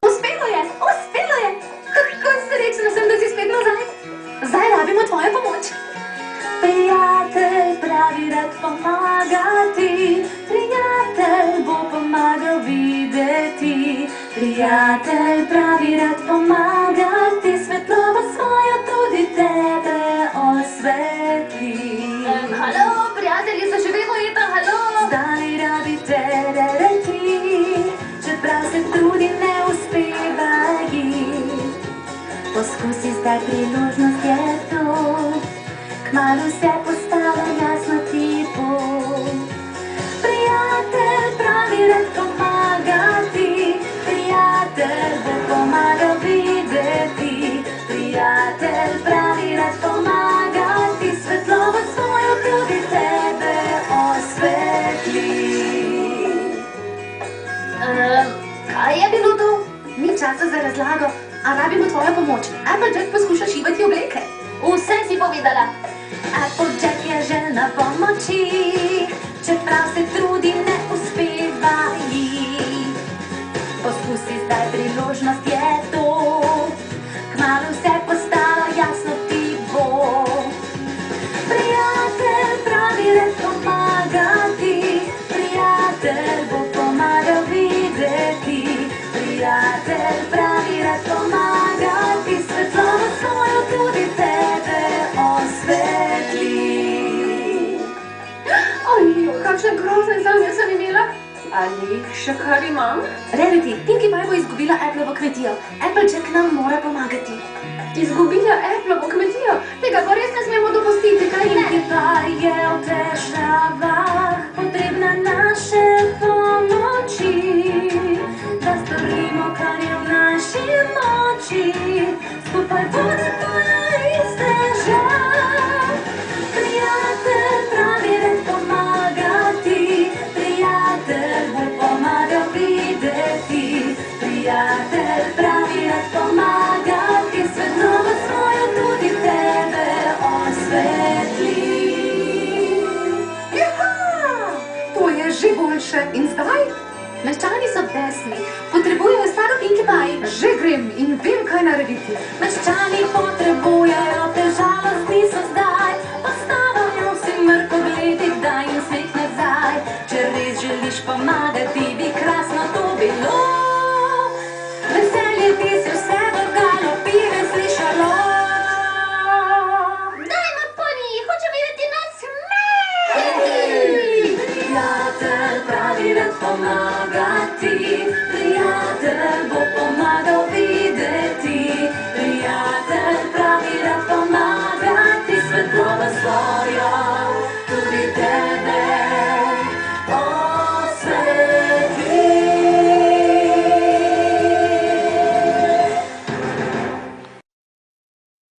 Uspelo je! Uspelo je! Tako srečna sem, da si spet nazaj. Zdaj rabimo tvojo pomoč. Prijatelj pravi rad pomagati, prijatelj bo pomagal videti. Prijatelj pravi rad pomagati, svetlobo svojo tudi tebe osvetli. Halo, prijatelji, se še vedno jeta, halo? Zdaj rabi terereti, čeprav se trudi, ne uspeva ji. Poskusi zdaj, priložnost je tu, kmalu se postalo jasno ti bo. Prijatelj pravi rad pomagati, prijatelj bo pomagal videti. Prijatelj pravi rad pomagati, svetlobo svojo tudi tebe osvetli. Kaj je bilo to? Ni časa za razlago, a rabimo tvojo pomoč. Applejack poskuša šivati obleke. Vse si povedala. Applejack je željna pomoči, čeprav se trudi, ne uspeva ji. Poskusi zdaj, priložnost je to, kmalu vse postalo jasno ti bo. Prijatelj pravi rad pomagati, prijatelj bo pomagal videti. Prijatelj pravi rad pomagati, svetlobo svojo tudi tebe osvetli. Ojjo, kakšne grozne sanje sem imela. Ali še kar imam? Rarity, Pinkie Pie bo izgubila Appleovo kmetijo. Applejack nam mora pomagati. Izgubila Appleovo kmetijo? Tega pa res ne smemo dopustiti, kaj ne? Pinkie Pie je v težavah, potrebna naše pomoči. Da storimo, kar je v naši moči, skupaj bodo bojo iz težav. Prijatelj pravi rad pomagati, prijatelj bo pomagal videti. Prijatelj pravi rad pomagati, svetlobo svojo tudi tebe osvetli. Juha! To je že boljše. In zdaj? Meščani so besni, potrebujejo staro Pinkie Pie. Že grem in vem, kaj narediti. Meščani potrebujejo te žalostni so zdaj, postavajo vsi mrko gledi, daj jim smeh nazaj. Če res želiš pomagati, bi krasno to bilo. Veselje ti se vse dogajalo, pive slišalo. Dajmo poni, hočem videti nasmeh. Prijatelj pravi rad pomagati,